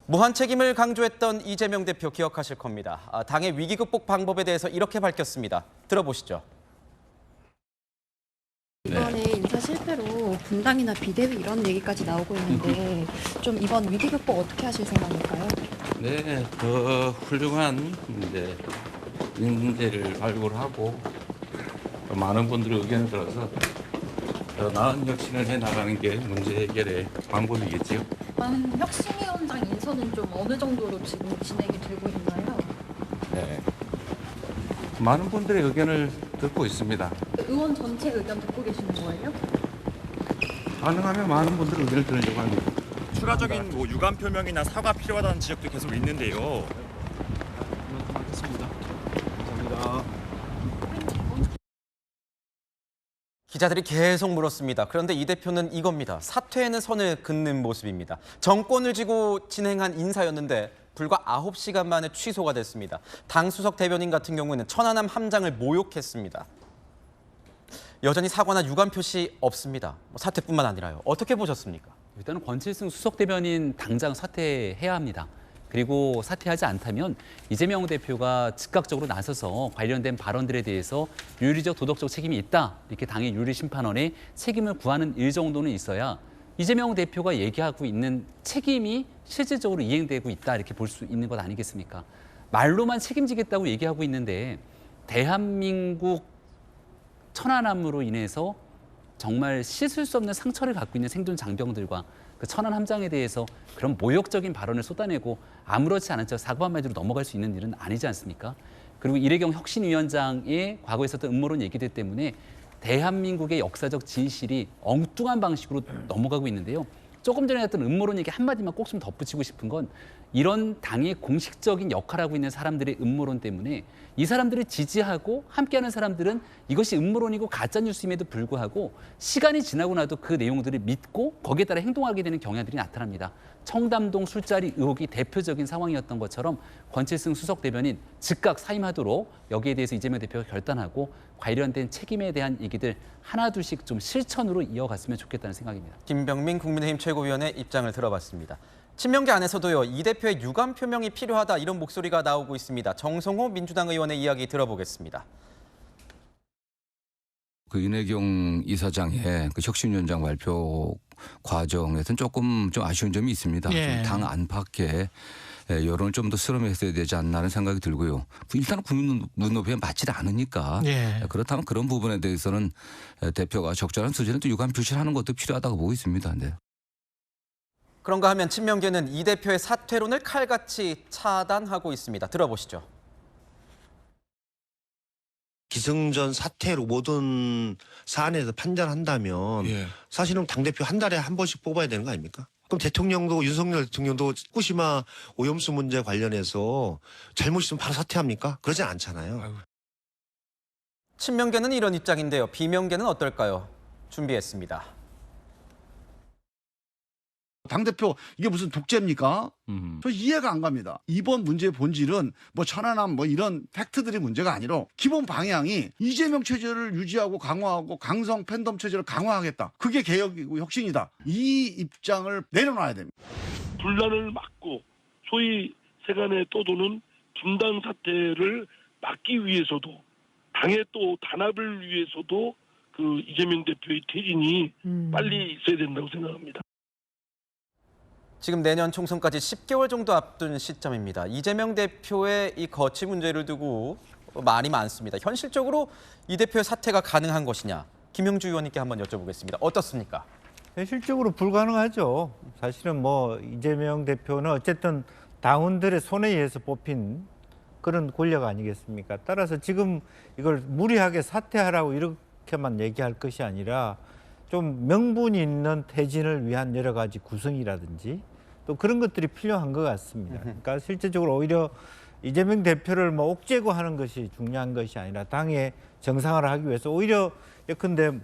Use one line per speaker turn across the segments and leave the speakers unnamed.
무한 책임을 강조했던 이재명 대표 기억하실 겁니다. 당의 위기 극복 방법에 대해서 이렇게 밝혔습니다. 들어보시죠.
이번에 인사 실패로 분당이나 비대위 이런 얘기까지 나오고 있는데 좀 이번 위기 극복 어떻게 하실 생각일까요?
네, 더 훌륭한 인재를 발굴하고 또 많은 분들의 의견을 들어서 더 나은 혁신을 해나가는 게 문제 해결의 방법이겠지요.
혁신위원장 인선은 좀 어느 정도로 지금 진행이 되고 있나요?
네, 많은 분들의 의견을 듣고 있습니다.
의원 전체 의견 듣고 계시는 거예요?
가능하면 많은 분들의 의견을 들으려고 합니다.
추가적인 유감 표명이나 사과 필요하다는 지적도 계속 있는데요.
기자들이 계속 물었습니다. 그런데 이 대표는 이겁니다. 사퇴에는 선을 긋는 모습입니다. 정권을 쥐고 진행한 인사였는데 불과 9시간 만에 취소가 됐습니다. 당 수석 대변인 같은 경우에는 천안함 함장을 모욕했습니다. 여전히 사과나 유감 표시 없습니다. 사퇴뿐만 아니라요. 어떻게 보셨습니까?
일단은 권칠승 수석 대변인 당장 사퇴해야 합니다. 그리고 사퇴하지 않다면 이재명 대표가 즉각적으로 나서서 관련된 발언들에 대해서 윤리적 도덕적 책임이 있다. 이렇게 당의 윤리심판원에 책임을 구하는 일 정도는 있어야 이재명 대표가 얘기하고 있는 책임이 실질적으로 이행되고 있다. 이렇게 볼 수 있는 것 아니겠습니까? 말로만 책임지겠다고 얘기하고 있는데 대한민국 천안함으로 인해서 정말 씻을 수 없는 상처를 갖고 있는 생존 장병들과 그 천안 함장에 대해서 그런 모욕적인 발언을 쏟아내고 아무렇지 않은 척 사과 한마디로 넘어갈 수 있는 일은 아니지 않습니까? 그리고 이래경 혁신위원장의 과거에 있었던 음모론 얘기들 때문에 대한민국의 역사적 진실이 엉뚱한 방식으로 넘어가고 있는데요. 조금 전에 했던 음모론 얘기 한마디만 꼭 좀 덧붙이고 싶은 건 이런 당의 공식적인 역할을 하고 있는 사람들의 음모론 때문에 이 사람들을 지지하고 함께하는 사람들은 이것이 음모론이고 가짜뉴스임에도 불구하고 시간이 지나고 나도 그 내용들을 믿고 거기에 따라 행동하게 되는 경향들이 나타납니다. 청담동 술자리 의혹이 대표적인 상황이었던 것처럼 권칠승 수석 대변인 즉각 사임하도록 여기에 대해서 이재명 대표가 결단하고 관련된 책임에 대한 얘기들 하나둘씩 좀 실천으로 이어갔으면 좋겠다는 생각입니다.
김병민 국민의힘 최고위원의 입장을 들어봤습니다. 친명계 안에서도요, 이 대표의 유감 표명이 필요하다 이런 목소리가 나오고 있습니다. 정성호 민주당 의원의 이야기 들어보겠습니다.
그 윤혜경 이사장의 그 혁신위원장 발표 과정에서는 조금 좀 아쉬운 점이 있습니다.
예.
당 안팎에 여론을 좀 더 수렴했어야 되지 않나는 생각이 들고요. 일단 국민 눈높이에 맞지 않으니까
예.
그렇다면 그런 부분에 대해서는 대표가 적절한 수준의 또 유감 표시를 하는 것도 필요하다고 보고 있습니다. 네.
그런가 하면 친명계는 이 대표의 사퇴론을 칼같이 차단하고 있습니다. 들어보시죠.
기승전 사퇴로 모든 사안에서 판단한다면 사실은 당대표 한 달에 한 번씩 뽑아야 되는 거 아닙니까? 그럼 대통령도 윤석열 대통령도 후쿠시마 오염수 문제 관련해서 잘못 있으면 바로 사퇴합니까? 그러지 않잖아요.
친명계는 이런 입장인데요. 비명계는 어떨까요? 준비했습니다.
당대표 이게 무슨 독재입니까? 저 이해가 안 갑니다. 이번 문제의 본질은 뭐 천안함 뭐 이런 팩트들이 문제가 아니라 기본 방향이 이재명 체제를 유지하고 강화하고 강성 팬덤 체제를 강화하겠다. 그게 개혁이고 혁신이다. 이 입장을 내려놔야 됩니다.
분란을 막고 소위 세간에 떠도는 분당 사태를 막기 위해서도 당의 또 단합을 위해서도 그 이재명 대표의 퇴진이 빨리 있어야 된다고 생각합니다.
지금 내년 총선까지 10개월 정도 앞둔 시점입니다. 이재명 대표의 이 거취 문제를 두고 말이 많습니다. 현실적으로 이 대표의 사퇴가 가능한 것이냐? 김형주 의원님께 한번 여쭤보겠습니다. 어떻습니까?
현실적으로 불가능하죠. 사실은 뭐 이재명 대표는 어쨌든 당원들의 손에 의해서 뽑힌 그런 권력 아니겠습니까? 따라서 지금 이걸 무리하게 사퇴하라고 이렇게만 얘기할 것이 아니라 좀 명분이 있는 퇴진을 위한 여러 가지 구성이라든지 또 그런 것들이 필요한 것 같습니다. 그러니까 실제적으로 오히려 이재명 대표를 뭐 옥죄고하는 것이 중요한 것이 아니라 당의 정상화를 하기 위해서 오히려 예컨대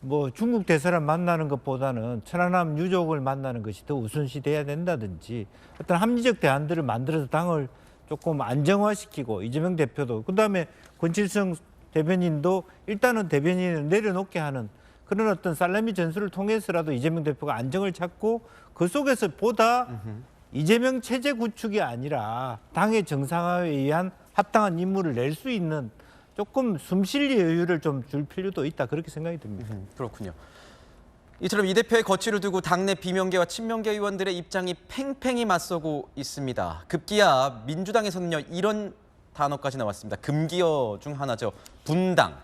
뭐 중국 대사를 만나는 것보다는 천안함 유족을 만나는 것이 더 우선시돼야 된다든지 어떤 합리적 대안들을 만들어서 당을 조금 안정화시키고 이재명 대표도 그다음에 권칠성 대변인도 일단은 대변인을 내려놓게 하는 그런 어떤 살라미 전술을 통해서라도 이재명 대표가 안정을 찾고 그 속에서 보다 이재명 체제 구축이 아니라 당의 정상화에 의한 합당한 임무를 낼 수 있는 조금 숨쉴 여유를 좀 줄 필요도 있다 그렇게 생각이 듭니다.
그렇군요. 이처럼 이 대표의 거취를 두고 당내 비명계와 친명계 의원들의 입장이 팽팽히 맞서고 있습니다. 급기야 민주당에서는요 이런 단어까지 나왔습니다. 금기어 중 하나죠. 분당.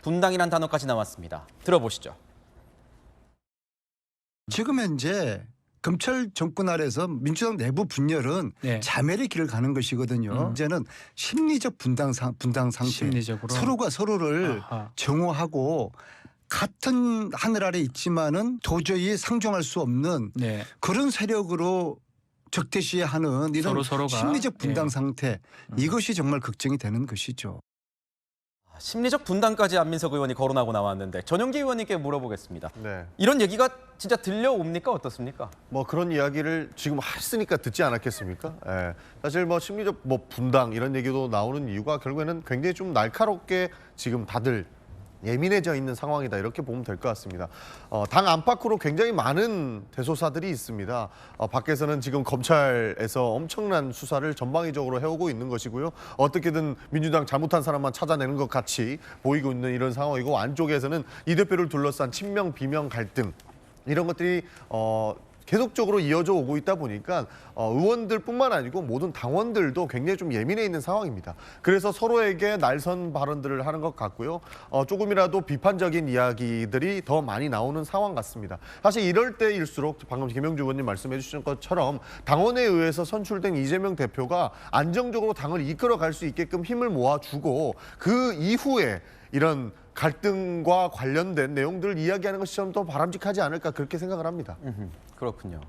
분당이란 단어까지 나왔습니다. 들어보시죠.
지금 현재 검찰 정권 아래에서 민주당 내부 분열은 자멸의 길을 가는 것이거든요. 이제는 심리적 분당 상태.
심리적으로?
서로가 서로를 정오하고 같은 하늘 아래 있지만은 도저히 상종할 수 없는 그런 세력으로 적대시하는 이런
서로가?
심리적 분당 상태. 이것이 정말 걱정이 되는 것이죠.
심리적 분당까지 안민석 의원이 거론하고 나왔는데 전용기 의원님께 물어보겠습니다.
네.
이런 얘기가 진짜 들려옵니까? 어떻습니까?
뭐 그런 이야기를 지금 했으니까 듣지 않았겠습니까? 예. 사실 뭐 심리적 뭐 분당 이런 얘기도 나오는 이유가 결국에는 굉장히 좀 날카롭게 지금 다들 예민해져 있는 상황이다 이렇게 보면 될 것 같습니다. 당 안팎으로 굉장히 많은 대소사들이 있습니다. 밖에서는 지금 검찰에서 엄청난 수사를 전방위적으로 해오고 있는 것이고요. 어떻게든 민주당 잘못한 사람만 찾아내는 것 같이 보이고 있는 이런 상황이고 안쪽에서는 이 대표를 둘러싼 친명 비명 갈등 이런 것들이 계속적으로 이어져 오고 있다 보니까 의원들뿐만 아니고 모든 당원들도 굉장히 좀 예민해 있는 상황입니다. 그래서 서로에게 날선 발언들을 하는 것 같고요. 조금이라도 비판적인 이야기들이 더 많이 나오는 상황 같습니다. 사실 이럴 때일수록 방금 김영주 의원님 말씀해 주신 것처럼 당원에 의해서 선출된 이재명 대표가 안정적으로 당을 이끌어갈 수 있게끔 힘을 모아주고 그 이후에 이런 갈등과 관련된 내용들을 이야기하는 것이 좀 더 바람직하지 않을까 그렇게 생각을 합니다.
그렇군요.